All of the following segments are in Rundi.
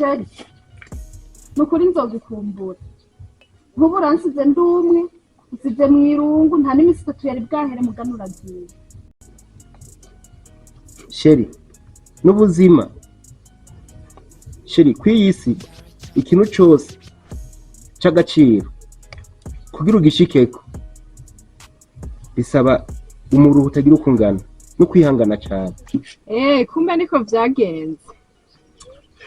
sheri nukuri nzogikumbura nkubu uransize ndumwe usize mwirungu nta n'imisi 3 yari bwahere mugana uragiye sheri n'ubuzima sheri kwiyisi ikintu cyose cy'agaciro kugira ugishikeko bisaba umuruhu utagira ukungana no kwihangana cyane kumbe niko vyagenze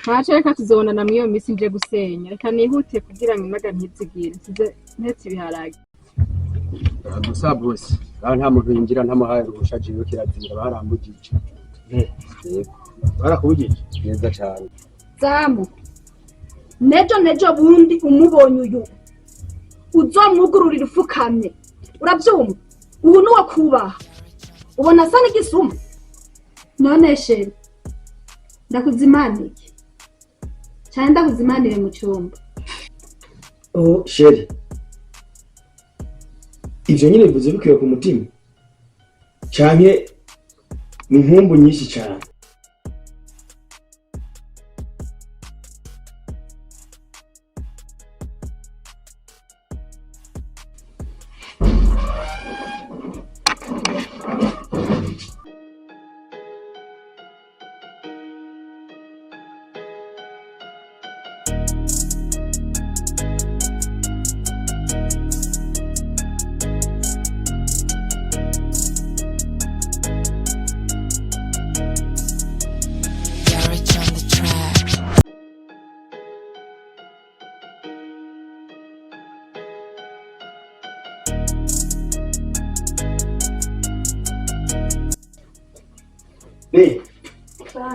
ntaco reka tuzobonana mwiyo misi nje gusenya reka nihute kugira ngo imaga ntizigire size ntetse ibiharage gusa bose nta muntu yinjira ntamuhaye urushaje yo kirazira barambugije barakubugije neza cyane zamu nejo bundi umubonye uyu uzomugururira ufukamye urabyumva ubu nuwo kubaha ubona asa n'igisuma none sheri ndakuzimanire cyane ndakuzimanire mu cyumba sheri ivyo nyine bivuze bikwiye ku mutima canke ni nkumbu nyinshi cyane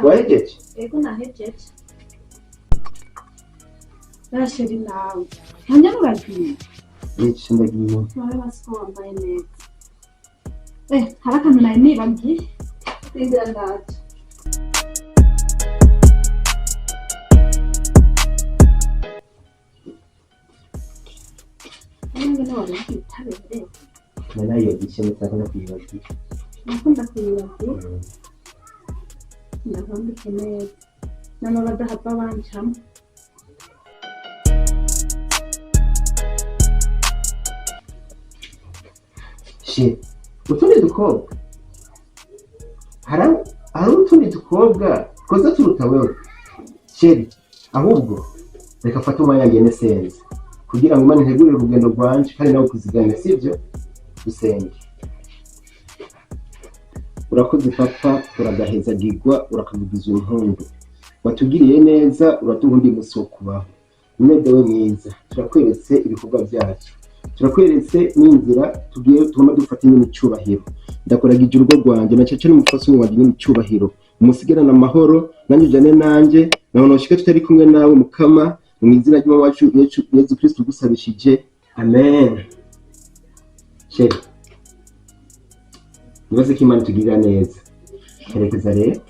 wahejeje ego nahejeje nasheri nawe ntanyanuragiye iki ndagiye wari wasiko wambaye neza harakantu nawe nibagiye inzira ndaje ngene wari kwitabere nayo ikintu cyakora kwibagiye nakunda kwibagiye ndabambike neza n'amabada hava bancamo utundi dukobwa hari utundi dukobwa twoza turuta wewe sheri ahubwo reka fata umwanya ngene senze kugira ngo Imana integurire urugendo rwanje kandi nawe kuziganya sivyo dusenge urakoze papa uragahezagirwa urakavugiza impundu watugiriye neza uratubundi musokubaho umedewe mwiza turakweretse ibikorwa byacu turakweretse n'inzira tugiye tugomba dufata nyine cyubahiro ndakoragije urugo rwanje na cyaca n'umufasi wanje nyine cyubahiro umusigarana amahoro nanjye ujane nanje naho noshike tutari kumwe nawe mukama mu izina ry'umwami wacu Yesu Kristo gusabishije amen sheri nibaze ko Imana tugirira neza herekeza rero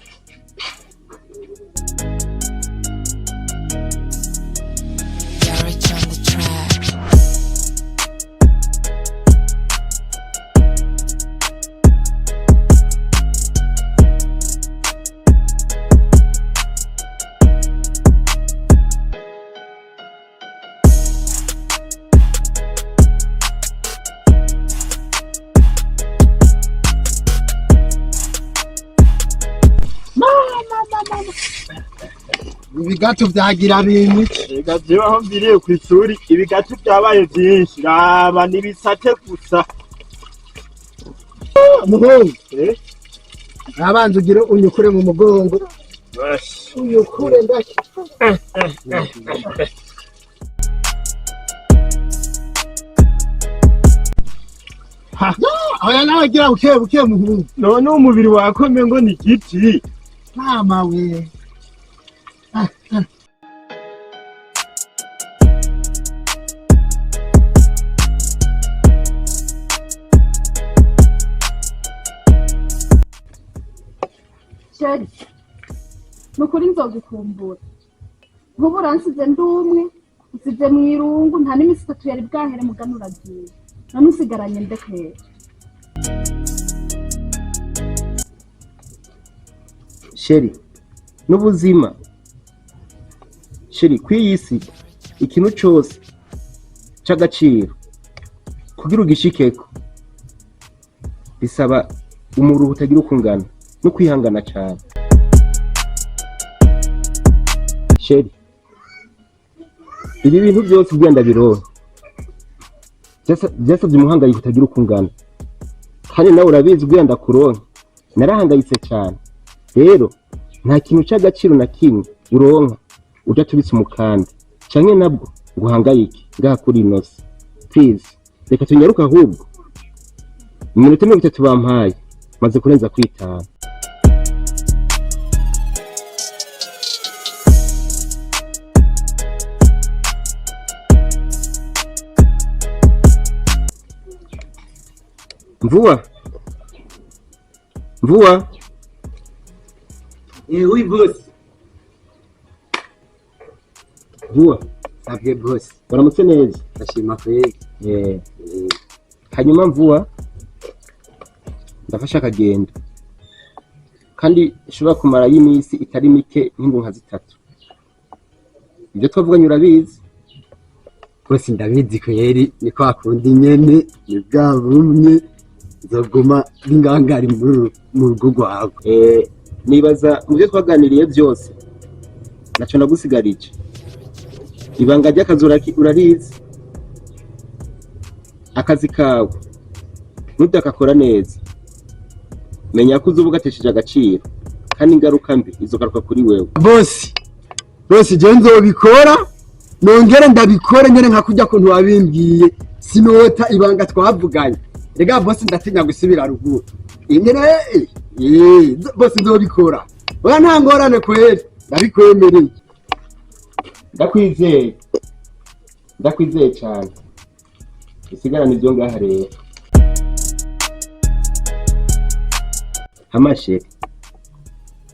ibigato byagira bintu ega jewe aho mbiriye ku ishuri ibigato byabaye byinshi raba nibisate gusa mugongo abanza ugire unyukure mu mugongo unyukure ndaki oya nawe gira buke muhungu none umubiri wakomeye ngo ni igiti mama we sheri nukuri nzogikumbura nkubu uransize ndumwe usize mwirungu nta n'imisi 3 yari bwahere mugana uragiye none usigaranye ndekere sheri n'ubuzima sheri kwiyisi ikintu cyose c'agaciro kugira ugishikeko bisaba umuruho utagira ukungana no kwihangana cyane. Sheri ibi bintu byose ugenda biroha byasabye umuhangayiko utagira ukungana, kandi nawe urabizi ugenda kuronka narahangayitse cyane. Rero nta kintu c'agaciro na kimwe uronka uja tubitse umukanda canke nabwo guhangayike ngaha kuri inosi. Please reka tunyaruka ahubwo iminota 30 bampaye maze kurenza kwitana. Mvua oui boss. Mvua Savye boss. waramutse neza? Ndashima kweli. Hanyuma Mvua ndafasha akagendo kandi ishobora kumara y'imisi itari mike nk'ingo nka 3. Ibyo twavuganye urabizi? Boss ndabizi kweli, niko akunda nyene ni bwa bumwe zoguma bingangari mu rugo rwawe. Nibaza mu byo twaganiriye byose naco nagusigarije. Ibanga ry'akazi urarizi, akazi kawe nudakakora neza menya ko uzuba ugatesheje agaciro kandi ingaruka mbi izogaruka kuri wewe. Boss je nzobikora nongere ndabikore nyene nka kujya kuntu wabimbwiye sinota ibanga twavuganye. Rega boss ndatinya gusubira ruguru ingene boss nzobikora oya nta ngorane kweli ndabikwemereye. Ndakwizeye cyane isigarana ibyo ngaha rero. Hamashe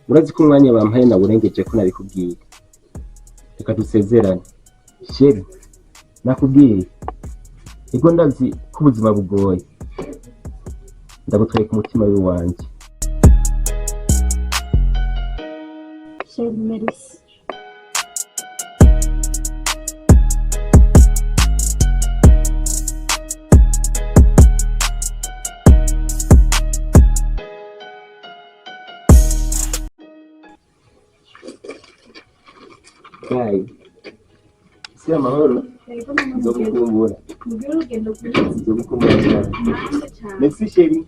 urazi ko umwanya bampaye nawurengeje ko nabikubwiye. Reka dusezerane sheri, nakubwiye ego ndazi ko ubuzima bugoye, ndagutwaye ku mutima w'iwanjye. Sheri merci. Bye. Si amahoro. Nzogukumbura. Nzogukumbura cyane. Merci chérie.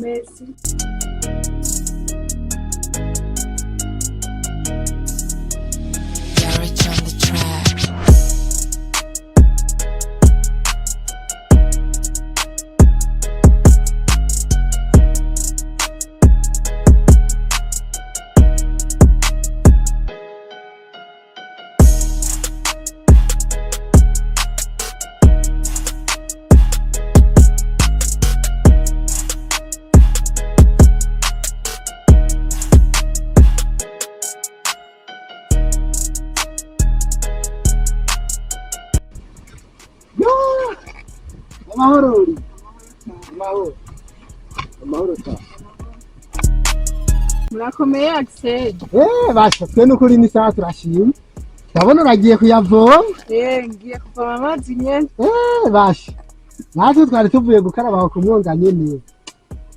Merci. Murakomeye Axel. Basha twe n'ukuri ni saha turashima. Ndabona uragiye kuyavoma. Ngiye kuvoma amazi nyene. Basha natwe twari tuvuye gukaraba ku mwonga nyene,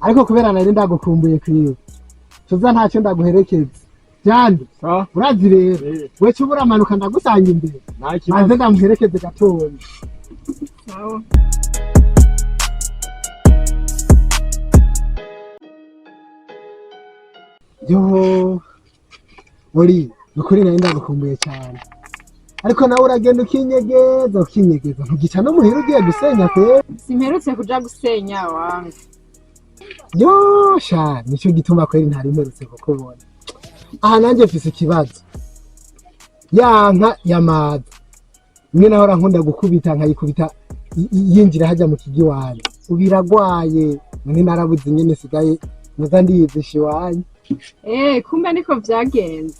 ariko kubera nari ndagukumbuye kwiwe tuza ntacyo ndaguherekeza. Jandi urazi rero we cubura amanuka ndagusanga imbere maze ndamuherekeze gatoya. Sawa. Yo uri nukuri nari ndagukumbuye cyane, ariko nawe uragenda ukinyegeza ntugica no muhira ugiye gusenya kwe. Simperutse kuja gusenya wangu. Yo sha nicyo gituma kweri ntari mperutse kukubona. Aha nanjye mfise ikibazo, yanka yamaza mwe nahora nkunda gukubita nkayikubita yinjira hajya mu kigi wanjye ubiragwaye none narabuze nyene sigaye muza ndiyizisha iwanjye. Kumbe niko vyagenze.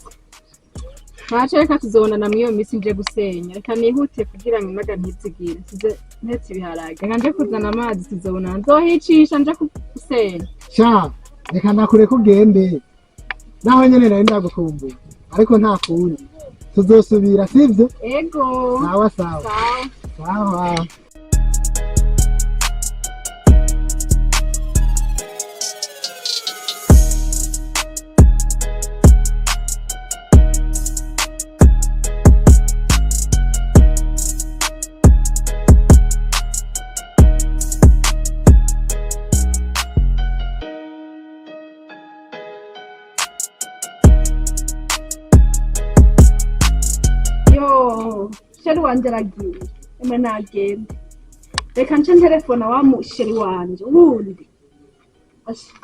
Ntaco reka tuzobonana mwiyo misi nje gusenya. Reka nihute kugira ngo imaga ntizigire. Size ntetse ibiharage. Nje kuzana amazi tuzobonana. Nzohicisha nje gusenya. Sha reka ndakure ko ugende. Naho nyene nari ndagukumbuye. Ariko nta kundi. tuzosubira sivyo? Ego. Sawa sawa. Sawa. Sawa. Sheri wanje aragiye emwe nagende reka nce telefona wa musheri wanje wundi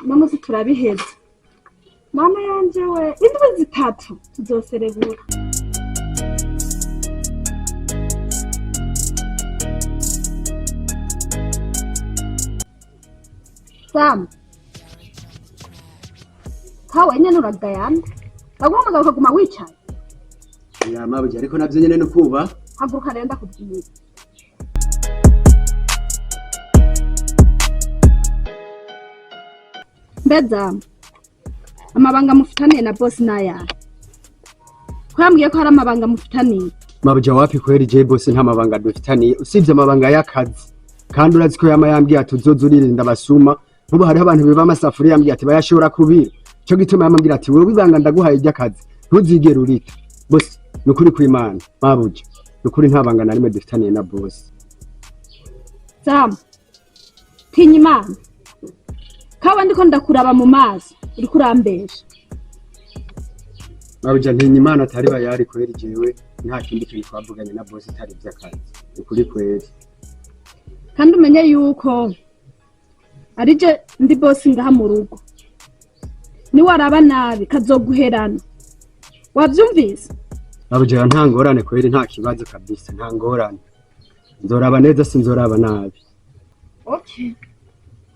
namusi turabiheza mama yanje we indwi zitatu tuzoserebura Sam kawe nyene uragayana agomba ukaguma wicaye ya mabuja ariko navyo nyene no kuba haguruka rero ndakubwira mbeza amabanga mufitaniye na boss naya kwambwiye ko hari amabanga mufitaniye mabuja wapi kweri je boss nta mabanga dufitaniye usivye amabanga y'akazi kandi urazi ko yama yambwiye atuzozuririnda basuma ubu hari abantu biba amasafuriya yambwiye ati bayashobora kubira cyo gituma yambwira ati wewe ibanga ndaguhaye ry'akazi ntuzigere urita boss nukuri kw'Imana mabuja nukuri nta banga na rimwe dufitaniye na boss Sam tinya Imana kawa ndiko ndakuraba mu maso uri kurambesha mabuja ntinya Imana atari bayari kweri jewe nta kindi kintu twavuganye na boss itari by'akazi nukuri kweri kandi umenye yuko arije ndi boss ngaha mu rugo ni waraba nabi kazoguherana wavyumvise mabuja nta ngorane kweri nta kibazo kabisa nta ngorane nzoraba neza sinzoraba nabi okay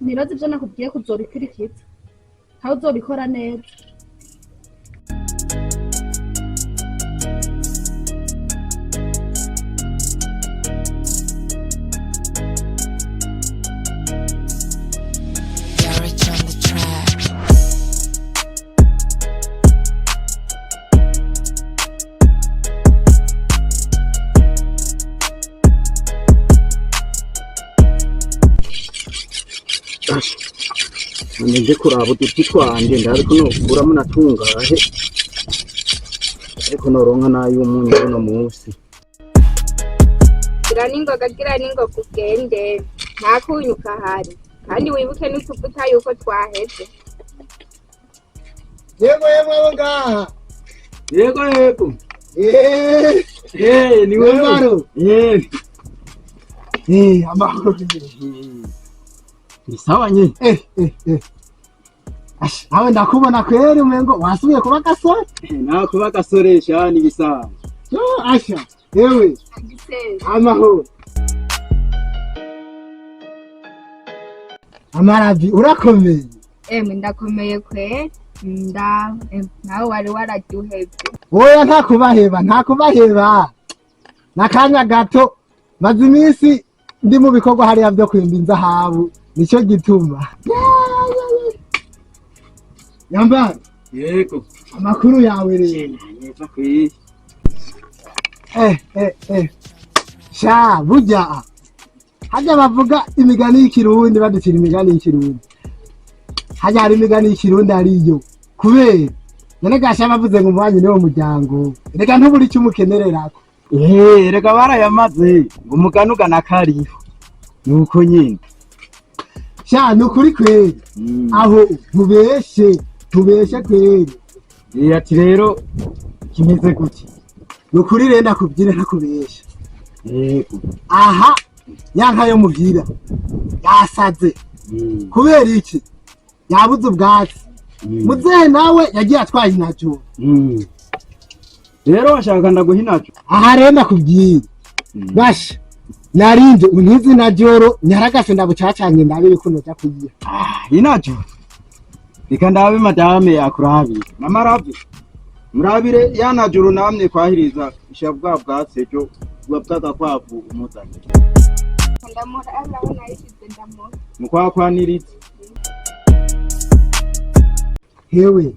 nibaze ivyo nakubwiye kuzobikurikiza aho uzobikora neza nje kuraba uduti twanje ndariko nokuramo natungahe ariko noronka nayo umunyu no munsi gira ningo kugende ntakunyuka hari kandi wibuke n'utuvuta yuko twaheze Yego ngaha. yego ni wewe Amahoro. ni sawa nye Awe ndakubona kweri umengo wasubiye kuba gasore na kuba gasore cyane bisawa yo asha yewe amahoro amaravi urakomeye ndakomeye kwe nawe wari waraduhebye oya ntakubaheba nakanya gato maze iminsi ndi mu bikorwa hariya byo kwimba inzahabu nicyo gituma yambara yego amakuru yawe rero neza kwi sha burya hajya bavuga imigani y'ikirundi baducira imigani y'ikirundi hajya hari imigani y'ikirundi ariyo kubera none gasha bavuze ngo umwanyi niwo muryango reka ntuburi icyo umukenererako reka barayamaze ngo umuganugana kariho nuko nyine sha nukuri kweri aho tubeshe kweri ati rero kimeze gute nukuri rero ndakubwire ntakubesha yego aha yanka yo muvyira yasaze kubera iki yabuze ubwatsi muzehe nawe yagiye atwaye inajo rero washaka ndaguhinajo aha rero ndakubwire basha narinje untizi na joro nyaragase ndabucacanye ndabire kuno ja kuyiya inajo reka ndabe madame yakurabi namaravi murabire yanajuru namye kwahiriza ishabwa bwatsejo bwaptaza kwavu umuzanye ndamura aho nayishize ndamura mukwakwaniriza hewe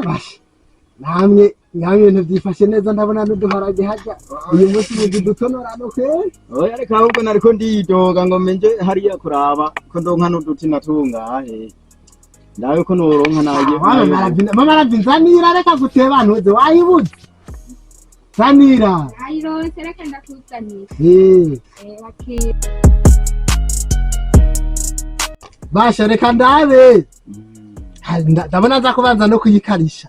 basha namwe ngaho ibintu byifashe neza ndabona n'uduharage hajya uyu munsi mugi dutonora no kweli oya reka ahubwo nariko ndidoga ngo menje hariya kuraba ko ndonka n'uduti natungahe ndawe ko noronka naje mama aravinzanira reka guteba ntuze wayibuze sanira ayirose reka ndakuzanira okay basha reka ndabe ndabona nza kubanza no kuyikarisha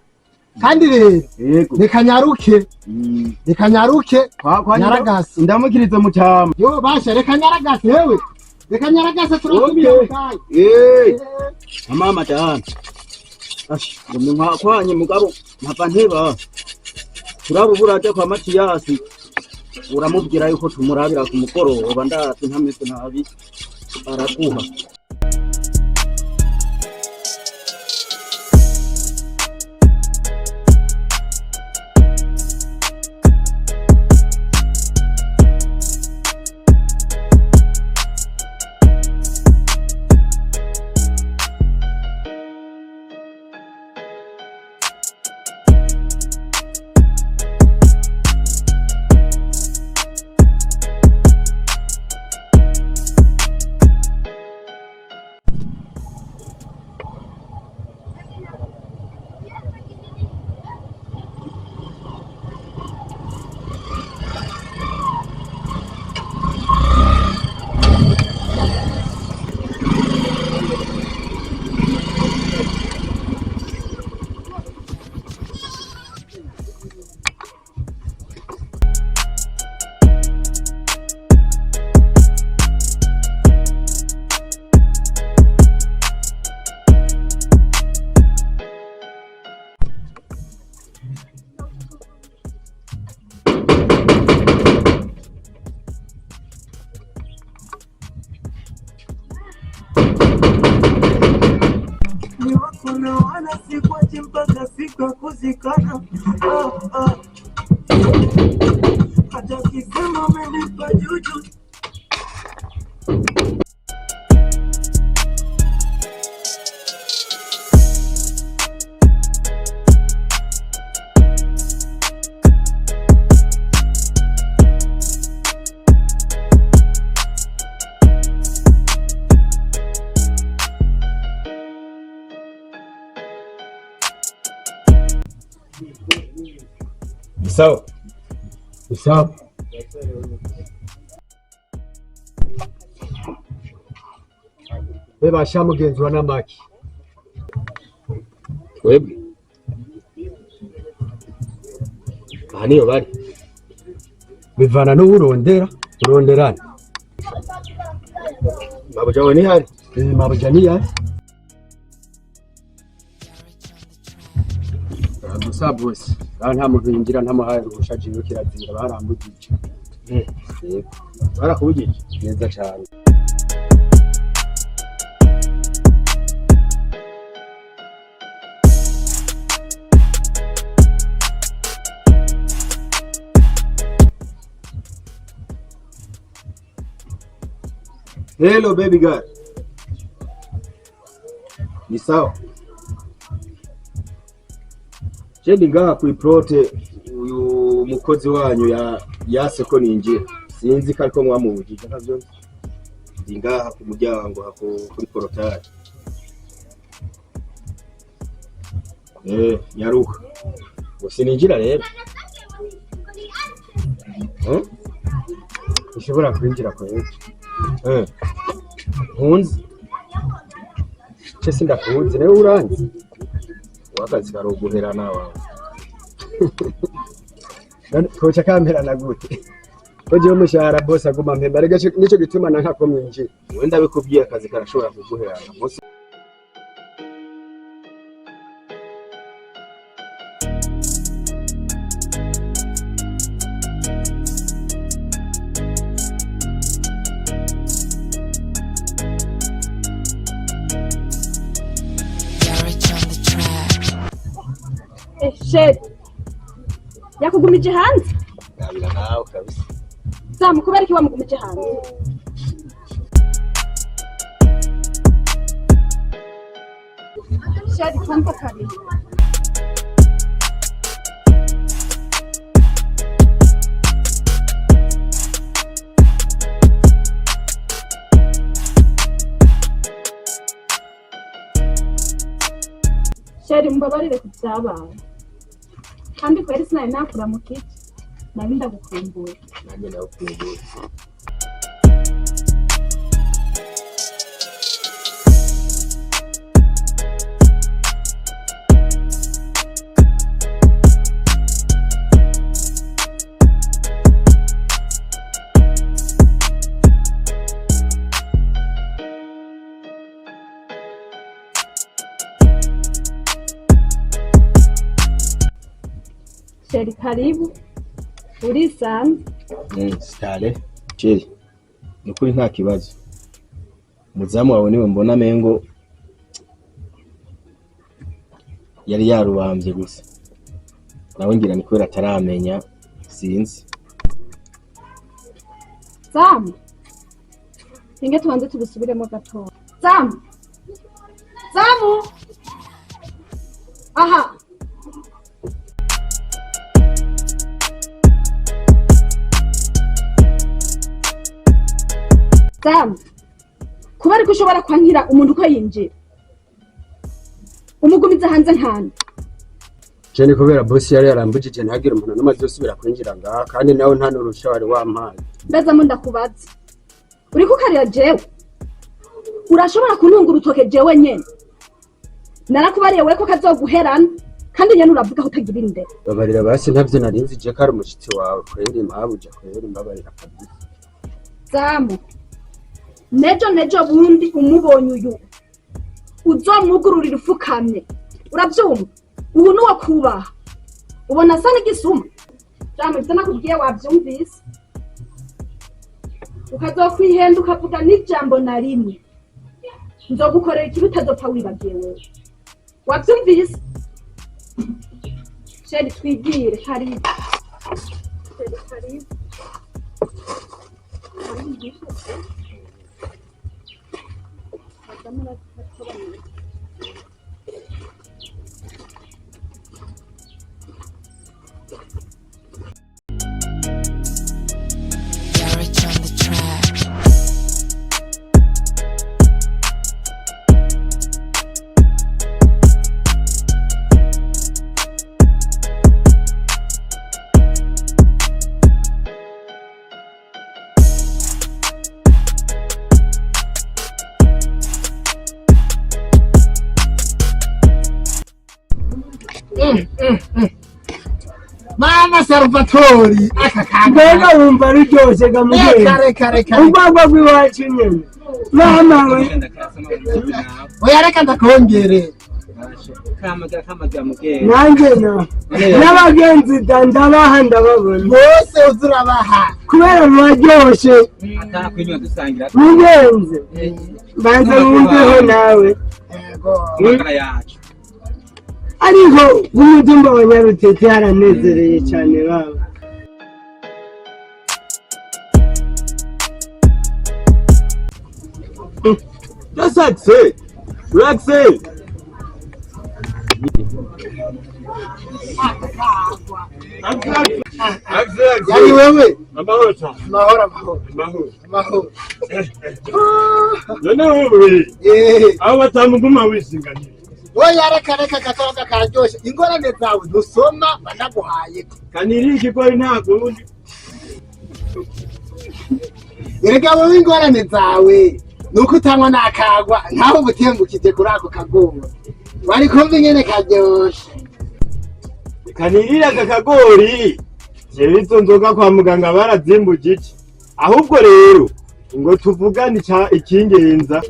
kandi rero reka nyaruke nyaragase ndamukiriza mu cyama yo basha reka nyaragase yewe reka nyaragase turasubiye mukaye mama dana ngombe nkwanye mugabo mpava nteba turabubura aje kwa Matiyasi uramubwira yuko tumurabira ku mugoroba ndati ntameze nabi arakuha Sawa. Beba shamugenzi wa namaki. Twebwe. Niyo bari. Bivana n'urondera, uronderana. Mabuja we ni hari? Mabuja ni hari? Gusa bose, nta muntu yinjira ntamuhaye urushaje yo kirazira barambugije. Barakubugije neza cyane. Hello baby girl. Ni sawa? Jendi ngaha kuiprote uyu mukozi wanyu yase ko ninjira. Sinzi ko ariko mwamubujije navyo. Ndi ngaha ku muryango hako kuri porotari. Nyaruka. Usininjira rero. Ushobora kwinjira kwa yesu. Hunzi. Chese ndakunze nawe uranzi. Wakazi karoguherana wawe. Kocha kamperana gute? Oje umushahara boss aguma mpemba rega nico gituma nanka ko mwinjira. Wenda bikubwiye akazi karashobora kuguherana. Shit. Yakugumije hanze? Nabira nawe kabisa. Samu kubera ki wamugumije hanze? Shit, kumpa kari. sheri mbabarire ku byabaye kandi kweri sinari nakura mu kiki nari ndagukumbuye nanjye ndagukumbuye. sheri karibu urisanze Sitare Jerry, ni ukuri nta kibazo. Umuzamu wawe niwe mbona mengo yari yarubambye gusa, nawe ngira ni kubera ataramenya sinzi. Sam inge tubanze tubisubiremo gato. Sam Samu aha Sam kuba ariko ushobora kwankira umuntu uko yinjira umugumiza hanze nkana Jeni kubera boss yari yarambujije ntagira umuntu n'amazi usubira kwinjira ngaha kandi nawe nta nurusha wari wampaye. mbeza mu ndakubaza uri kukarira jewe urashobora kuntunga urutoke jewe nyene narakubariye we ko kazoguherana kandi nyene uravuga utagira indero. Babarira basi ntavyo narinzi je kari umushitsi wawe kweri mpabuje kweri mbabarira kabisa. Samu nejo bundi umubonye uyu uzomwugururira ufukamye uravyumva ubu nuwo kubaha ubona asa n'igisuma. Samu ivyo nakubwiye wavyumvise ukazokwihenda ukavuga n'ijambo na rimwe nzogukorera ikibi utazopfa wibagiye wewe wavyumvise. Sheri twigire karibu karibu. Mama Salvatori Akaga mbega wumva ari ryose gamugenda reka ubwagwa bw'iwacu nyene mama we oya reka ndakongere nanjye n'abagenzi ndabaha ndababona bose uzurabaha kubera mwaryoshe mugenzi banza wumveho nawe ariko umutumba wa Nyarutete haranezereye cyane baba. Dasatse Raxe yari wewe amahoro cyane. mahoro None wowe aho batamuguma wisinganiye. oya reka gatoga karyoshe ingorane zawe dusoma banaguhaye Kaniri ikigori ntago undi. erega wowe ingorane zawe nuko utanywa n'akagwa nkaho ubutembukije kuri ako kagoma wari kumva ingene karyoshe. Kanirira aka kagori jewe izo nzoga kwa muganga barazimbuje iki, ahubwo rero ngo tuvugane ikingenza.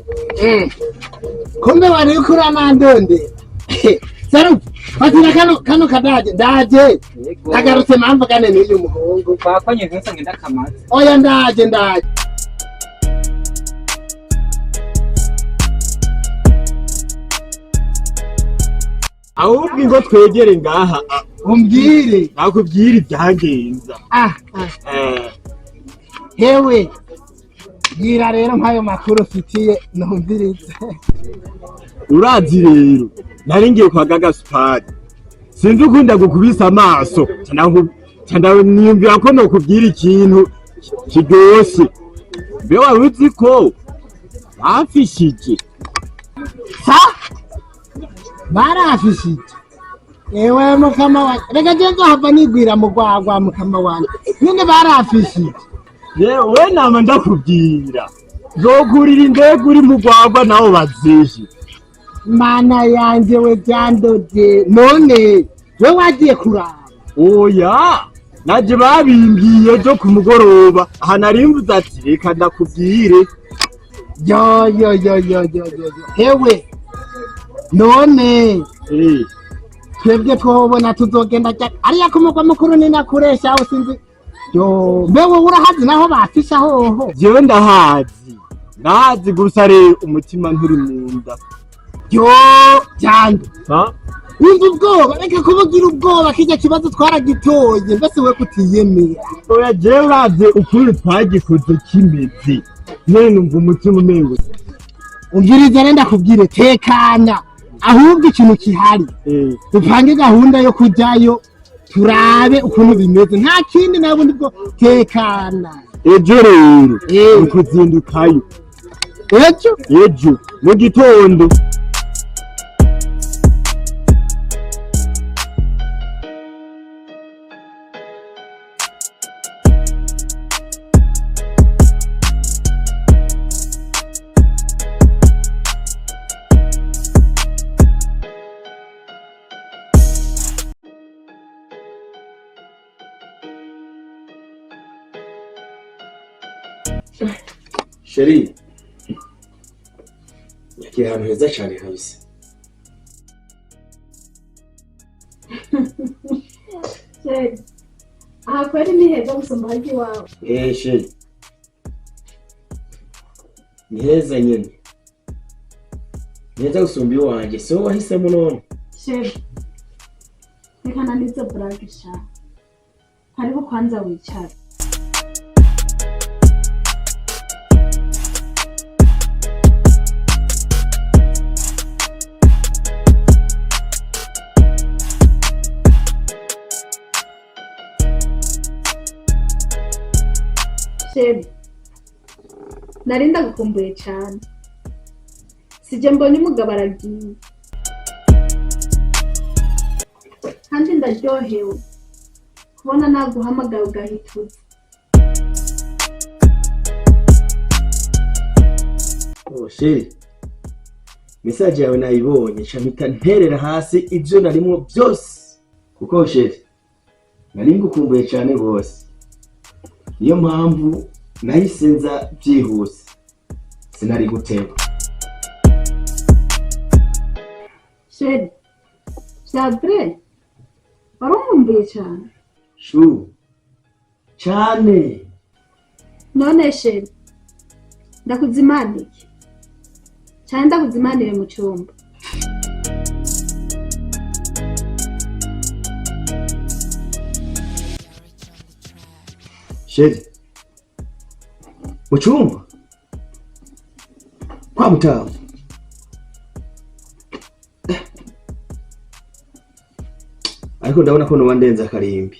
kumbe wari uko uranandondera saru fatira kano kadaje ndaje nagarutse mpamvugane n'uyu muhungu twakonye rwose ngenda kamaze. oya ndaje Ahubwo ngo twegere ngaha umbwire nakubwira ibyangenza. hewe bwira rero nk'ayo makuru ufitiye numvirize. Urazi rero nari ngiye kwa Gaga Spade sinzi ukunda gukubisa amaso niyumvira ko nokubwira ikintu kiryoshe. Mbe wari uzi ko bafishije barafishije ewe mukama wanjye reka jenzo hava nigwira mu gwagwa mukama wanjye nyine barafishije yewe nama ndakubwira zogurira indege uri mu gwagwa nawo bazije mana yanjye we byandoze none we wagiye kuraba oya naje babimbwiye byo ku mugoroba aha narimbuza ati reka ndakubwire yo hewe none twebwe twobona tuzogenda ariya ku mugwa mukuru ni nakuresha aho sinzi yo mbewe urahazi naho bafisha hoho jewe ndahazi gusa rero umutima nturi munda yo cyando wumva ubwoba reka kubugira ubwoba kijya kibazo twaragitoye mbese we kutiyemera oya jewe uraze ukuri twagikoze kimeze none numva umutima umengo umviriza renda kubwire tekana ahubwo ikintu kihari upange gahunda yo kujyayo turabe ukuntu bimeze nta kindi nabundi bwo tekana ejo rero ukuzindukayo ejo mu gitondo Sheri, yagiye ahantu heza cyane kabisa. Sheri, aha kweli ni heza gusumba hajyi wawe. Sheri, ni heza nyine. Ni heza gusumba iwanjye, si wowe wahisemo none. Sheri, reka nanize burage sha. Karibu kwanza wicara. Sheri, narinda gukumbuye cyane. Sije mbonye umugabo aragiye. Kandi ndaryohewe kubona naguhamagara ugahituza. Sheri, message yawe nayibonye camita nterera hasi ibyo narimo byose. Kuko Sheri, nari ngukumbuye cyane rwose. Niyo mpamvu nahise nza byihuse sinari guteba. Sheri, Jabre, warumumbiye cyane. Shu, cyane. None Sheri, ndakuzimanire. Cyane ndakuzimanire mu cyumba. Sheri, mu cyumba kwa Mutamu. Ariko ndabona ko nuba ndenza akarimbi.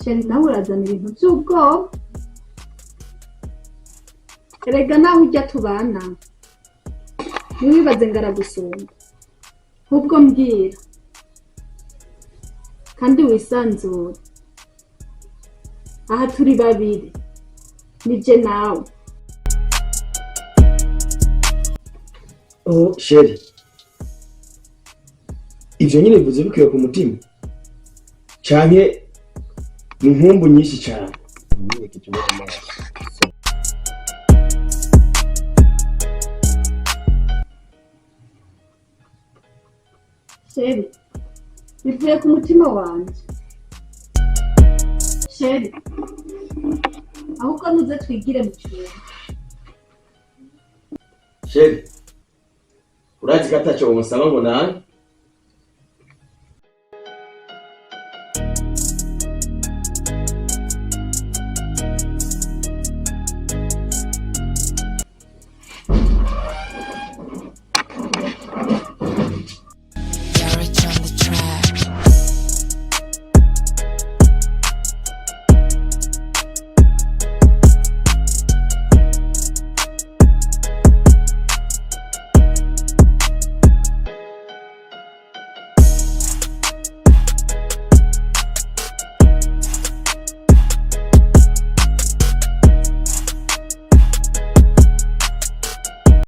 Sheri, nawe urazana ibintu by'ubwoba. Erega naho ujya tubana ntiwibaze ngaragusumba, ahubwo mbwira kandi wisanzure. Aha turi babiri nije nawe. Sheri, ivyo nyine bivuze bikwiye ku mutima canke ni nkumbu nyinshi cyane. Sheri, bivuye ku mutima wanjye. Sheri, ahubwo nuze twigire mu cyumba. Sheri, urazi ko ataco umusaba ngo nani?